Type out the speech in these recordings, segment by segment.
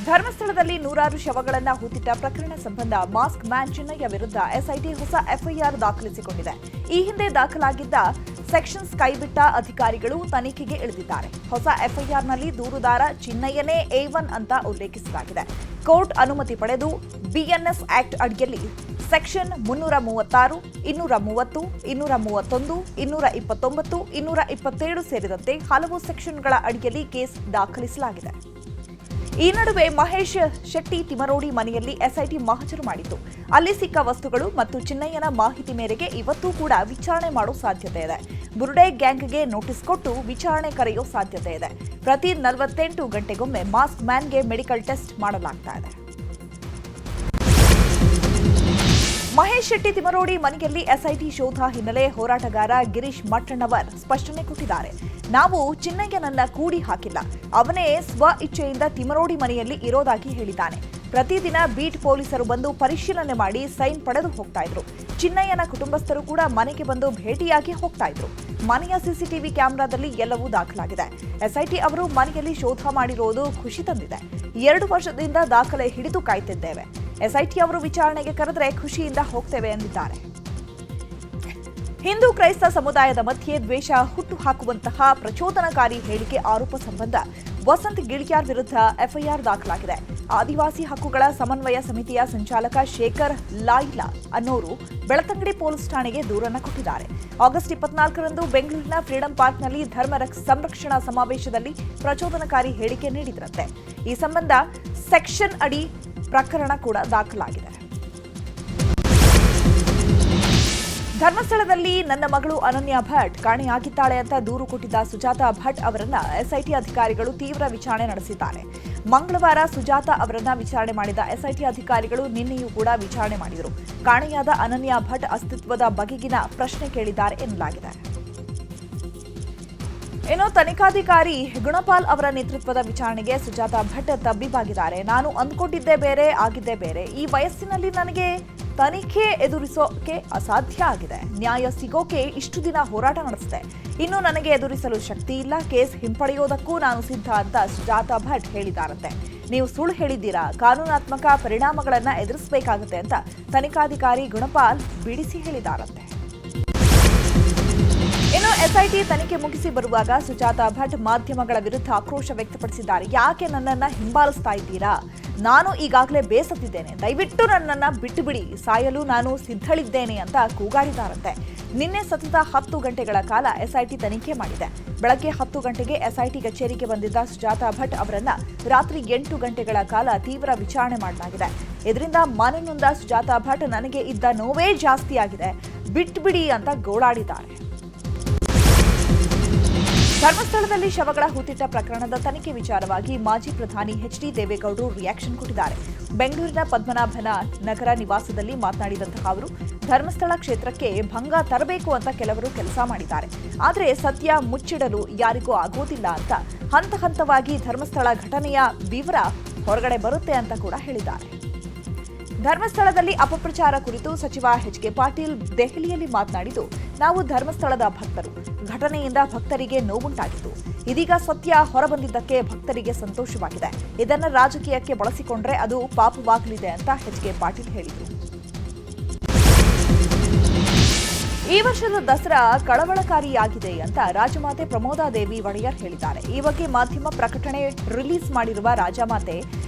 ಧರ್ಮಸ್ಥಳದಲ್ಲಿ ನೂರಾರು ಶವಗಳನ್ನು ಹೂತಿಟ್ಟ ಪ್ರಕರಣ ಸಂಬಂಧ ಮಾಸ್ಕ್ ಮ್ಯಾನ್ ಚಿನ್ನಯ್ಯ ವಿರುದ್ಧ ಎಸ್ಐಟಿ ಹೊಸ ಎಫ್ಐಆರ್ ದಾಖಲಿಸಿಕೊಂಡಿದೆ. ಈ ಹಿಂದೆ ದಾಖಲಾಗಿದ್ದ ಸೆಕ್ಷನ್ಸ್ ಕೈಬಿಟ್ಟ ಅಧಿಕಾರಿಗಳು ತನಿಖೆಗೆ ಇಳಿದಿದ್ದಾರೆ. ಹೊಸ ಎಫ್ಐಆರ್ನಲ್ಲಿ ದೂರುದಾರ ಚಿನ್ನಯ್ಯನೇ A1 ಅಂತ ಉಲ್ಲೇಖಿಸಲಾಗಿದೆ. ಕೋರ್ಟ್ ಅನುಮತಿ ಪಡೆದು ಬಿಎನ್ಎಸ್ ಆಕ್ಟ್ ಅಡಿಯಲ್ಲಿ ಸೆಕ್ಷನ್ 336, 230, 231, 229, 227 ಸೇರಿದಂತೆ ಹಲವು ಸೆಕ್ಷನ್ಗಳ ಅಡಿಯಲ್ಲಿ ಕೇಸ್ ದಾಖಲಿಸಲಾಗಿದೆ. ಈ ನಡುವೆ ಮಹೇಶ್ ಶೆಟ್ಟಿ ತಿಮರೋಡಿ ಮನೆಯಲ್ಲಿ ಎಸ್ಐಟಿ ಮಹಜರು ಮಾಡಿತ್ತು. ಅಲ್ಲಿ ಸಿಕ್ಕ ವಸ್ತುಗಳು ಮತ್ತು ಚಿನ್ನಯ್ಯನ ಮಾಹಿತಿ ಮೇರೆಗೆ ಇವತ್ತೂ ಕೂಡ ವಿಚಾರಣೆ ಮಾಡೋ ಸಾಧ್ಯತೆ ಇದೆ. ಬುರುಡೆ ಗ್ಯಾಂಗ್ಗೆ ನೋಟಿಸ್ ಕೊಟ್ಟು ವಿಚಾರಣೆ ಕರೆಯೋ ಸಾಧ್ಯತೆ ಇದೆ. ಪ್ರತಿ 48 ಗಂಟೆಗೊಮ್ಮೆ ಮಾಸ್ಕ್ ಮ್ಯಾನ್ಗೆ ಮೆಡಿಕಲ್ ಟೆಸ್ಟ್ ಮಾಡಲಾಗ್ತಾ ಇದೆ. ಮಹೇಶ್ ಶೆಟ್ಟಿ ತಿಮರೋಡಿ ಮನೆಯಲ್ಲಿ ಎಸ್ಐಟಿ ಶೋಧ ಹಿನ್ನೆಲೆ ಹೋರಾಟಗಾರ ಗಿರೀಶ್ ಮಟ್ಟಣ್ಣವರ್ ಸ್ಪಷ್ಟನೆ ಕೊಟ್ಟಿದ್ದಾರೆ. ನಾವು ಚಿನ್ನಯ್ಯನನ್ನ ಕೂಡಿ ಹಾಕಿಲ್ಲ, ಅವನೇ ಸ್ವ ಇಚ್ಛೆಯಿಂದ ತಿಮರೋಡಿ ಮನೆಯಲ್ಲಿ ಇರೋದಾಗಿ ಹೇಳಿದ್ದಾನೆ. ಪ್ರತಿದಿನ ಬೀಟ್ ಪೊಲೀಸರು ಬಂದು ಪರಿಶೀಲನೆ ಮಾಡಿ ಸೈನ್ ಪಡೆದು ಹೋಗ್ತಾ ಇದ್ರು. ಚಿನ್ನಯ್ಯನ ಕುಟುಂಬಸ್ಥರು ಕೂಡ ಮನೆಗೆ ಬಂದು ಭೇಟಿಯಾಗಿ ಹೋಗ್ತಾ ಇದ್ರು. ಮನೆಯ ಸಿಸಿಟಿವಿ ಕ್ಯಾಮೆರಾದಲ್ಲಿ ಎಲ್ಲವೂ ದಾಖಲಾಗಿದೆ. ಎಸ್ಐಟಿ ಅವರು ಮನೆಯಲ್ಲಿ ಶೋಧ ಮಾಡಿರೋದು ಖುಷಿ ತಂದಿದೆ. 2 ವರ್ಷದಿಂದ ದಾಖಲೆ ಹಿಡಿದು ಕಾಯ್ತಿದ್ದೇವೆ. ಎಸ್ಐಟಿ ಅವರು ವಿಚಾರಣೆಗೆ ಕರೆದ್ರೆ ಖುಷಿಯಿಂದ ಹೋಗ್ತೇವೆ ಎಂದಿದ್ದಾರೆ. ಹಿಂದೂ ಕ್ರೈಸ್ತ ಸಮುದಾಯದ ಮಧ್ಯೆ ದ್ವೇಷ ಹುಟ್ಟು ಹಾಕುವಂತಹ ಪ್ರಚೋದನಕಾರಿ ಹೇಳಿಕೆ ಆರೋಪ ಸಂಬಂಧ ವಸಂತ್ ಗಿಳಿಯಾರ್ ವಿರುದ್ಧ ಎಫ್ಐಆರ್ ದಾಖಲಾಗಿದೆ. ಆದಿವಾಸಿ ಹಕ್ಕುಗಳ ಸಮನ್ವಯ ಸಮಿತಿಯ ಸಂಚಾಲಕ ಶೇಖರ್ ಲಾಯ್ಲಾ ಅನ್ನೋರು ಬೆಳತಂಗಡಿ ಪೊಲೀಸ್ ಠಾಣೆಗೆ ದೂರನ್ನು ಕೊಟ್ಟಿದ್ದಾರೆ. ಆಗಸ್ಟ್ 24ರಂದು ಬೆಂಗಳೂರಿನ ಫ್ರೀಡಂ ಪಾರ್ಕ್ನಲ್ಲಿ ಧರ್ಮ ಸಂರಕ್ಷಣಾ ಸಮಾವೇಶದಲ್ಲಿ ಪ್ರಚೋದನಕಾರಿ ಹೇಳಿಕೆ ನೀಡಿದ್ರಂತೆ. ಈ ಸಂಬಂಧ ಸೆಕ್ಷನ್ ಅಡಿ ಪ್ರಕರಣ ಕೂಡ ದಾಖಲಾಗಿದೆ. ಧರ್ಮಸ್ಥಳದಲ್ಲಿ ನನ್ನ ಮಗಳು ಅನನ್ಯ ಭಟ್ ಕಾಣೆಯಾಗಿದ್ದಾಳೆ ಅಂತ ದೂರು ಕೊಟ್ಟಿದ್ದ ಸುಜಾತಾ ಭಟ್ ಅವರನ್ನ ಎಸ್ಐಟಿ ಅಧಿಕಾರಿಗಳು ತೀವ್ರ ವಿಚಾರಣೆ ನಡೆಸಿದ್ದಾರೆ. ಮಂಗಳವಾರ ಸುಜಾತಾ ಅವರನ್ನ ವಿಚಾರಣೆ ಮಾಡಿದ ಎಸ್ಐಟಿ ಅಧಿಕಾರಿಗಳು ನಿನ್ನೆಯೂ ಕೂಡ ವಿಚಾರಣೆ ಮಾಡಿದರು. ಕಾಣೆಯಾದ ಅನನ್ಯ ಭಟ್ ಅಸ್ತಿತ್ವದ ಬಗೆಗಿನ ಪ್ರಶ್ನೆ ಕೇಳಿದ್ದಾರೆ ಎನ್ನಲಾಗಿದೆ. ಇನ್ನು ತನಿಖಾಧಿಕಾರಿ ಗುಣಪಾಲ್ ಅವರ ನೇತೃತ್ವದ ವಿಚಾರಣೆಗೆ ಸುಜಾತಾ ಭಟ್ ತಬ್ಬಿಬಾಗಿದ್ದಾರೆ. ನಾನು ಅಂದ್ಕೊಂಡಿದ್ದೇ ಬೇರೆ, ಆಗಿದ್ದೇ ಬೇರೆ. ಈ ವಯಸ್ಸಿನಲ್ಲಿ ನನಗೆ ತನಿಖೆ ಎದುರಿಸೋಕೆ ಅಸಾಧ್ಯ ಆಗಿದೆ. ನ್ಯಾಯ ಸಿಗೋಕೆ ಇಷ್ಟು ದಿನ ಹೋರಾಟ ನಡೆಸಿದೆ. ಇನ್ನು ನನಗೆ ಎದುರಿಸಲು ಶಕ್ತಿ ಇಲ್ಲ. ಕೇಸ್ ಹಿಂಪಡೆಯೋದಕ್ಕೂ ನಾನು ಸಿದ್ಧ ಅಂತ ಸುಜಾತಾ ಭಟ್ ಹೇಳಿದ್ದಾರಂತೆ. ನೀವು ಸುಳ್ಳು ಹೇಳಿದ್ದೀರಾ, ಕಾನೂನಾತ್ಮಕ ಪರಿಣಾಮಗಳನ್ನ ಎದುರಿಸಬೇಕಾಗುತ್ತೆ ಅಂತ ತನಿಖಾಧಿಕಾರಿ ಗುಣಪಾಲ್ ಬಿಡಿಸಿ ಹೇಳಿದ್ದಾರಂತೆ. ಇನ್ನು ಎಸ್ಐಟಿ ತನಿಖೆ ಮುಗಿಸಿ ಬರುವಾಗ ಸುಜಾತಾ ಭಟ್ ಮಾಧ್ಯಮಗಳ ವಿರುದ್ಧ ಆಕ್ರೋಶ ವ್ಯಕ್ತಪಡಿಸಿದ್ದಾರೆ. ಯಾಕೆ ನನ್ನನ್ನ ಹಿಂಬಾಲಿಸ್ತಾ ಇದ್ದೀರಾ? ನಾನು ಈಗಾಗಲೇ ಬೇಸತ್ತಿದ್ದೇನೆ. ದಯವಿಟ್ಟು ನನ್ನನ್ನ ಬಿಟ್ಟು ಬಿಡಿ, ಸಾಯಲು ನಾನು ಸಿದ್ಧಳಿದ್ದೇನೆ ಅಂತ ಕೂಗಾಡಿದ್ದಾರಂತೆ. ನಿನ್ನೆ ಸತತ 10 ಗಂಟೆಗಳ ಕಾಲ ಎಸ್ಐಟಿ ತನಿಖೆ ಮಾಡಿದೆ. ಬೆಳಗ್ಗೆ 10 ಗಂಟೆಗೆ ಎಸ್ಐಟಿ ಕಚೇರಿಗೆ ಬಂದಿದ್ದ ಸುಜಾತಾ ಭಟ್ ಅವರನ್ನ ರಾತ್ರಿ 8 ಗಂಟೆಗಳ ಕಾಲ ತೀವ್ರ ವಿಚಾರಣೆ ಮಾಡಲಾಗಿದೆ. ಇದರಿಂದ ಮನನೊಂದ ಸುಜಾತಾ ಭಟ್ ನನಗೆ ಇದ್ದ ನೋವೇ ಜಾಸ್ತಿ ಆಗಿದೆ, ಬಿಟ್ಬಿಡಿ ಅಂತ ಗೋಳಾಡಿದ್ದಾರೆ. ಧರ್ಮಸ್ಥಳದಲ್ಲಿ ಶವಗಳ ಹೂತಿಟ್ಟ ಪ್ರಕರಣದ ತನಿಖೆ ವಿಚಾರವಾಗಿ ಮಾಜಿ ಪ್ರಧಾನಿ ಎಚ್.ಡಿ. ದೇವೇಗೌಡರು ರಿಯಾಕ್ಷನ್ ಕೊಟ್ಟಿದ್ದಾರೆ. ಬೆಂಗಳೂರಿನ ಪದ್ಮನಾಭನ ನಗರ ನಿವಾಸದಲ್ಲಿ ಮಾತನಾಡಿದಂತಹ ಅವರು, ಧರ್ಮಸ್ಥಳ ಕ್ಷೇತ್ರಕ್ಕೆ ಭಂಗ ತರಬೇಕು ಅಂತ ಕೆಲವರು ಕೆಲಸ ಮಾಡಿದ್ದಾರೆ. ಆದರೆ ಸತ್ಯ ಮುಚ್ಚಿಡಲು ಯಾರಿಗೂ ಆಗೋದಿಲ್ಲ ಅಂತ ಹಂತ ಹಂತವಾಗಿ ಧರ್ಮಸ್ಥಳ ಘಟನೆಯ ವಿವರ ಹೊರಗಡೆ ಬರುತ್ತೆ ಅಂತ ಕೂಡ ಹೇಳಿದ್ದಾರೆ. ಧರ್ಮಸ್ಥಳದಲ್ಲಿ ಅಪಪ್ರಚಾರ ಕುರಿತು ಸಚಿವ ಎಚ್.ಕೆ. ಪಾಟೀಲ್ ದೆಹಲಿಯಲ್ಲಿ ಮಾತನಾಡಿದ್ದು, ನಾವು ಧರ್ಮಸ್ಥಳದ ಭಕ್ತರು. ಘಟನೆಯಿಂದ ಭಕ್ತರಿಗೆ ನೋವುಂಟಾಗಿತ್ತು. ಇದೀಗ ಸತ್ಯ ಹೊರಬಂದಿದ್ದಕ್ಕೆ ಭಕ್ತರಿಗೆ ಸಂತೋಷವಾಗಿದೆ. ಇದನ್ನು ರಾಜಕೀಯಕ್ಕೆ ಬಳಸಿಕೊಂಡ್ರೆ ಅದು ಪಾಪವಾಗಲಿದೆ ಅಂತ ಎಚ್.ಕೆ. ಪಾಟೀಲ್ ಹೇಳಿದರು. ಈ ವರ್ಷದ ದಸರಾ ಕಳವಳಕಾರಿಯಾಗಿದೆ ಅಂತ ರಾಜಮಾತೆ ಪ್ರಮೋದಾದೇವಿ ಒಡೆಯರ್ ಹೇಳಿದ್ದಾರೆ. ಈ ಬಗ್ಗೆ ಮಾಧ್ಯಮ ಪ್ರಕಟಣೆ ರಿಲೀಸ್ ಮಾಡಿರುವ ರಾಜಮಾತೆ,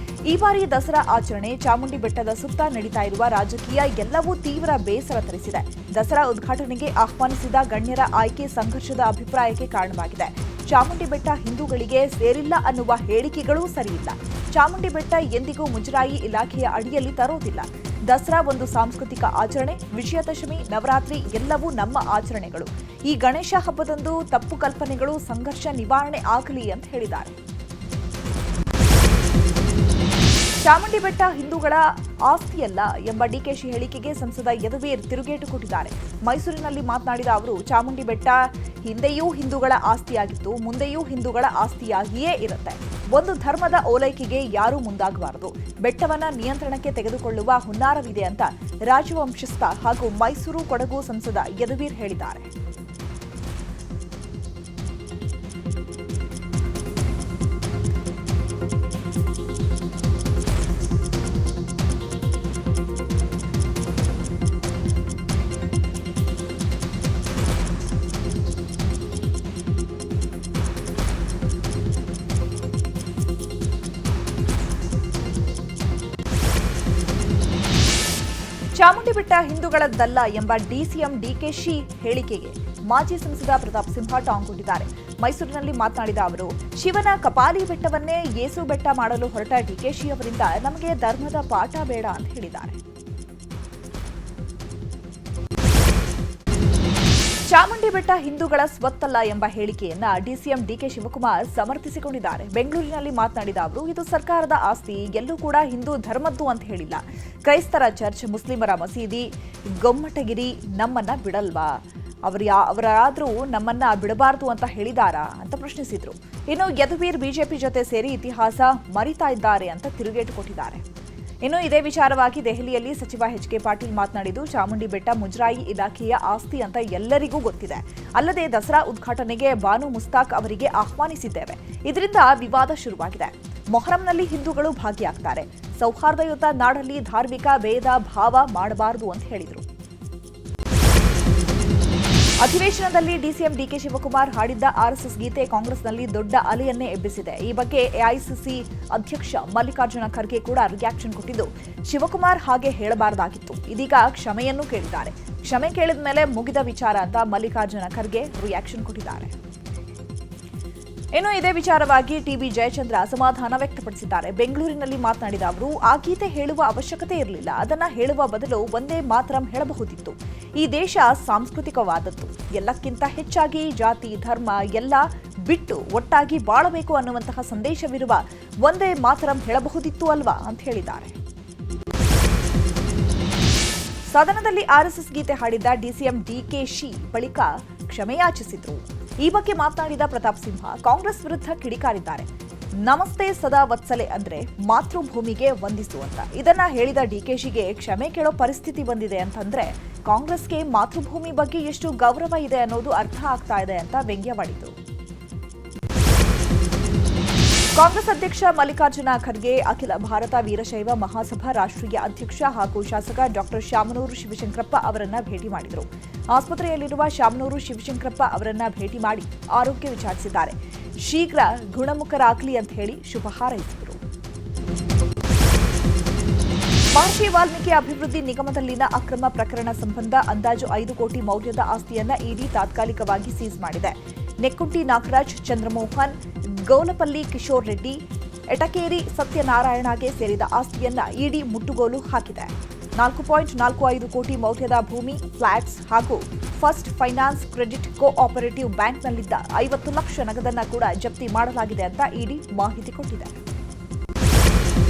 ಈ ಬಾರಿ ದಸರಾ ಆಚರಣೆ ಚಾಮುಂಡಿ ಬೆಟ್ಟದ ಸುತ್ತ ನಡೀತಾ ಇರುವ ರಾಜಕೀಯ ಎಲ್ಲವೂ ತೀವ್ರ ಬೇಸರ ತರಿಸಿದೆ. ದಸರಾ ಉದ್ಘಾಟನೆಗೆ ಆಹ್ವಾನಿಸಿದ ಗಣ್ಯರ ಆಯ್ಕೆ ಸಂಘರ್ಷದ ಅಭಿಪ್ರಾಯಕ್ಕೆ ಕಾರಣವಾಗಿದೆ. ಚಾಮುಂಡಿ ಬೆಟ್ಟ ಹಿಂದೂಗಳಿಗೆ ಸೇರಿಲ್ಲ ಅನ್ನುವ ಹೇಳಿಕೆಗಳೂ ಸರಿಯಿಲ್ಲ. ಚಾಮುಂಡಿ ಬೆಟ್ಟ ಎಂದಿಗೂ ಮುಜರಾಯಿ ಇಲಾಖೆಯ ಅಡಿಯಲ್ಲಿ ತರೋದಿಲ್ಲ. ದಸರಾ ಒಂದು ಸಾಂಸ್ಕೃತಿಕ ಆಚರಣೆ. ವಿಜಯದಶಮಿ, ನವರಾತ್ರಿ ಎಲ್ಲವೂ ನಮ್ಮ ಆಚರಣೆಗಳು. ಈ ಗಣೇಶ ಹಬ್ಬದಂದು ತಪ್ಪು ಕಲ್ಪನೆಗಳು, ಸಂಘರ್ಷ ನಿವಾರಣೆ ಆಗಲಿ ಅಂತ ಹೇಳಿದ್ದಾರೆ. ಚಾಮುಂಡಿ ಬೆಟ್ಟ ಹಿಂದೂಗಳ ಆಸ್ತಿಯಲ್ಲ ಎಂಬ ಡಿಕೆಶಿ ಹೇಳಿಕೆಗೆ ಸಂಸದ ಯದುವೀರ್ ತಿರುಗೇಟು ಕೊಟ್ಟಿದ್ದಾರೆ. ಮೈಸೂರಿನಲ್ಲಿ ಮಾತನಾಡಿದ ಅವರು, ಚಾಮುಂಡಿ ಬೆಟ್ಟ ಹಿಂದೆಯೂ ಹಿಂದೂಗಳ ಆಸ್ತಿಯಾಗಿತ್ತು, ಮುಂದೆಯೂ ಹಿಂದೂಗಳ ಆಸ್ತಿಯಾಗಿಯೇ ಇರುತ್ತೆ. ಒಂದು ಧರ್ಮದ ಓಲೈಕೆಗೆ ಯಾರೂ ಮುಂದಾಗಬಾರದು. ಬೆಟ್ಟವನ್ನ ನಿಯಂತ್ರಣಕ್ಕೆ ತೆಗೆದುಕೊಳ್ಳುವ ಹುನ್ನಾರವಿದೆ ಅಂತ ರಾಜವಂಶಸ್ಥ ಹಾಗೂ ಮೈಸೂರು ಕೊಡಗು ಸಂಸದ ಯದುವೀರ್ ಹೇಳಿದ್ದಾರೆ. ಚಾಮುಂಡಿ ಬೆಟ್ಟ ಹಿಂದೂಗಳದ್ದಲ್ಲ ಎಂಬ ಡಿಸಿಎಂ ಡಿಕೆಶಿ ಹೇಳಿಕೆಗೆ ಮಾಜಿ ಸಂಸದ ಪ್ರತಾಪ್ ಸಿಂಹ ಟಾಂಗ್ ಕೊಟ್ಟಿದ್ದಾರೆ. ಮೈಸೂರಿನಲ್ಲಿ ಮಾತನಾಡಿದ ಅವರು, ಶಿವನ ಕಪಾಲಿ ಬೆಟ್ಟವನ್ನೇ ಯೇಸು ಬೆಟ್ಟ ಮಾಡಲು ಹೊರಟ ಡಿಕೆಶಿ ಅವರಿಂದ ನಮಗೆ ಧರ್ಮದ ಪಾಠ ಬೇಡ ಅಂತ ಹೇಳಿದ್ದಾರೆ. ಚಾಮುಂಡಿ ಬೆಟ್ಟ ಹಿಂದೂಗಳ ಸ್ವತ್ತಲ್ಲ ಎಂಬ ಹೇಳಿಕೆಯನ್ನ ಡಿಸಿಎಂ ಡಿಕೆ ಶಿವಕುಮಾರ್ ಸಮರ್ಥಿಸಿಕೊಂಡಿದ್ದಾರೆ. ಬೆಂಗಳೂರಿನಲ್ಲಿ ಮಾತನಾಡಿದ ಅವರು, ಇದು ಸರ್ಕಾರದ ಆಸ್ತಿ, ಎಲ್ಲೂ ಕೂಡ ಹಿಂದೂ ಧರ್ಮದ್ದು ಅಂತ ಹೇಳಿಲ್ಲ. ಕ್ರೈಸ್ತರ ಚರ್ಚ್, ಮುಸ್ಲಿಮರ ಮಸೀದಿ, ಗೊಮ್ಮಟಗಿರಿ ನಮ್ಮನ್ನ ಬಿಡಲ್ವಾ? ಅವರಾದ್ರೂ ನಮ್ಮನ್ನ ಬಿಡಬಾರದು ಅಂತ ಹೇಳಿದಾರಾ ಅಂತ ಪ್ರಶ್ನಿಸಿದ್ರು. ಇನ್ನು ಯದುವೀರ್ ಬಿಜೆಪಿ ಜೊತೆ ಸೇರಿ ಇತಿಹಾಸ ಮರಿತಾ ಇದ್ದಾರೆ ಅಂತ ತಿರುಗೇಟು ಕೊಟ್ಟಿದ್ದಾರೆ. ಇನ್ನು ಇದೇ ವಿಚಾರವಾಗಿ ದೆಹಲಿಯಲ್ಲಿ ಸಚಿವ ಎಚ್.ಕೆ. ಪಾಟೀಲ್ ಮಾತನಾಡಿದ್ದು, ಚಾಮುಂಡಿ ಬೆಟ್ಟ ಮುಜರಾಯಿ ಇಲಾಖೆಯ ಆಸ್ತಿ ಅಂತ ಎಲ್ಲರಿಗೂ ಗೊತ್ತಿದೆ. ಅಲ್ಲದೆ ದಸರಾ ಉದ್ಘಾಟನೆಗೆ ಬಾನು ಮುಸ್ತಾಕ್ ಅವರಿಗೆ ಆಹ್ವಾನಿಸಿದ್ದೇವೆ. ಇದರಿಂದ ವಿವಾದ ಶುರುವಾಗಿದೆ. ಮೊಹರಂನಲ್ಲಿ ಹಿಂದೂಗಳು ಭಾಗಿಯಾಗ್ತಾರೆ. ಸೌಹಾರ್ದಯುತ ನಾಡಲ್ಲಿ ಧಾರ್ಮಿಕ ಭೇದ ಭಾವ ಮಾಡಬಾರದು ಅಂತ ಹೇಳಿದರು. ಅಧಿವೇಶನದಲ್ಲಿ ಡಿಸಿಎಂ ಡಿಕೆ ಶಿವಕುಮಾರ್ ಹಾಡಿದ್ದ ಆರ್ಎಸ್ಎಸ್ ಗೀತೆ ಕಾಂಗ್ರೆಸ್ನಲ್ಲಿ ದೊಡ್ಡ ಅಲೆಯನ್ನೇ ಎಬ್ಬಿಸಿದೆ. ಈ ಬಗ್ಗೆ ಎಐಸಿಸಿ ಅಧ್ಯಕ್ಷ ಮಲ್ಲಿಕಾರ್ಜುನ ಖರ್ಗೆ ಕೂಡ ರಿಯಾಕ್ಷನ್ ಕೊಟ್ಟಿದ್ದು, ಶಿವಕುಮಾರ್ ಹಾಗೆ ಹೇಳಬಾರದಾಗಿತ್ತು, ಇದೀಗ ಕ್ಷಮೆಯನ್ನು ಕೇಳಿದ್ದಾರೆ. ಕ್ಷಮೆ ಕೇಳಿದ ಮೇಲೆ ಮುಗಿದ ವಿಚಾರ ಅಂತ ಮಲ್ಲಿಕಾರ್ಜುನ ಖರ್ಗೆ ರಿಯಾಕ್ಷನ್ ಕೊಟ್ಟಿದ್ದಾರೆ. ಇನ್ನು ಇದೇ ವಿಚಾರವಾಗಿ ಟಿಬಿ ಜಯಚಂದ್ರ ಅಸಮಾಧಾನ ವ್ಯಕ್ತಪಡಿಸಿದ್ದಾರೆ. ಬೆಂಗಳೂರಿನಲ್ಲಿ ಮಾತನಾಡಿದ ಅವರು, ಆ ಗೀತೆ ಹೇಳುವ ಅವಶ್ಯಕತೆ ಇರಲಿಲ್ಲ. ಅದನ್ನ ಹೇಳುವ ಬದಲು ಒಂದೇ ಮಾತರಂ ಹೇಳಬಹುದಿತ್ತು. ಈ ದೇಶ ಸಾಂಸ್ಕೃತಿಕವಾದದ್ದು. ಎಲ್ಲಕ್ಕಿಂತ ಹೆಚ್ಚಾಗಿ ಜಾತಿ ಧರ್ಮ ಎಲ್ಲ ಬಿಟ್ಟು ಒಟ್ಟಾಗಿ ಬಾಳಬೇಕು ಅನ್ನುವಂತಹ ಸಂದೇಶವಿರುವ ಒಂದೇ ಮಾತರಂ ಹೇಳಬಹುದಿತ್ತು ಅಲ್ವಾ ಅಂತ ಹೇಳಿದ್ದಾರೆ. ಸದನದಲ್ಲಿ ಆರ್ಎಸ್ಎಸ್ ಗೀತೆ ಹಾಡಿದ್ದ ಡಿಸಿಎಂ ಡಿಕೆಶಿ ಬಳಿಕ ಕ್ಷಮೆಯಾಚಿಸಿದ್ರು. ಈ ಬಗ್ಗೆ ಮಾತನಾಡಿದ ಪ್ರತಾಪ್ ಸಿಂಹ ಕಾಂಗ್ರೆಸ್ ವಿರುದ್ಧ ಕಿಡಿಕಾರಿದ್ದಾರೆ. ನಮಸ್ತೆ ಸದಾ ವತ್ಸಲೆ ಅಂದ್ರೆ ಮಾತೃಭೂಮಿಗೆ ವಂದಿಸುವಂತ. ಇದನ್ನ ಹೇಳಿದ ಡಿಕೆಶಿಗೆ ಕ್ಷಮೆ ಕೇಳೋ ಪರಿಸ್ಥಿತಿ ಬಂದಿದೆ ಅಂತಂದ್ರೆ ಕಾಂಗ್ರೆಸ್ಗೆ ಮಾತೃಭೂಮಿ ಬಗ್ಗೆ ಎಷ್ಟು ಗೌರವ ಇದೆ ಅನ್ನೋದು ಅರ್ಥ ಆಗ್ತಾ ಇದೆ ಅಂತ ವ್ಯಂಗ್ಯವಾಡಿದರು. ಕಾಂಗ್ರೆಸ್ ಅಧ್ಯಕ್ಷ ಮಲ್ಲಿಕಾರ್ಜುನ ಖರ್ಗೆ ಅಖಿಲ ಭಾರತ ವೀರಶೈವ ಮಹಾಸಭಾ ರಾಷ್ಟ್ರೀಯ ಅಧ್ಯಕ್ಷ ಹಾಗೂ ಶಾಸಕ ಡಾಕ್ಟರ್ ಶಾಮನೂರು ಶಿವಶಂಕರಪ್ಪ ಅವರನ್ನ ಭೇಟಿ ಮಾಡಿದರು. ಆಸ್ಪತ್ರೆಯಲ್ಲಿರುವ ಶಾಮನೂರು ಶಿವಶಂಕರಪ್ಪ ಅವರನ್ನ ಭೇಟಿ ಮಾಡಿ ಆರೋಗ್ಯ ವಿಚಾರಿಸಿದ್ದಾರೆ. ಶೀಘ್ರ ಗುಣಮುಖರಾಗಲಿ ಅಂತ ಹೇಳಿ ಶುಭ ಹಾರೈಸಿದರು. ಮಹರ್ಷಿ ವಾಲ್ಮೀಕಿ ಅಭಿವೃದ್ಧಿ ನಿಗಮದಲ್ಲಿನ ಅಕ್ರಮ ಪ್ರಕರಣ ಸಂಬಂಧ ಅಂದಾಜು 5 ಕೋಟಿ ಮೌಲ್ಯದ ಆಸ್ತಿಯನ್ನ ಇಡಿ ತಾತ್ಕಾಲಿಕವಾಗಿ ಸೀಸ್ ಮಾಡಿದೆ. ನೆಕ್ಕುಂಟಿ ನಾಗರಾಜ್, ಚಂದ್ರಮೋಹನ್, ಗೌಲಪಲ್ಲಿ ಕಿಶೋರ್ ರೆಡ್ಡಿ, ಎಟಕೇರಿ ಸತ್ಯನಾರಾಯಣಗೆ ಸೇರಿದ ಆಸ್ತಿಯನ್ನ ಇಡಿ ಮುಟ್ಟುಗೋಲು ಹಾಕಿದೆ. 4.45 ಕೋಟಿ ಮೌಲ್ಯದ ಭೂಮಿ, ಫ್ಲಾಟ್ಸ್ ಹಾಗೂ ಫಸ್ಟ್ ಫೈನಾನ್ಸ್ ಕ್ರೆಡಿಟ್ ಕೋಆಪರೇಟಿವ್ ಬ್ಯಾಂಕ್ನಲ್ಲಿದ್ದ 50 ಲಕ್ಷ ನಗದನ್ನ ಕೂಡ ಜಪ್ತಿ ಮಾಡಲಾಗಿದೆ ಅಂತ ಇಡಿ ಮಾಹಿತಿ ಕೊಟ್ಟಿದೆ.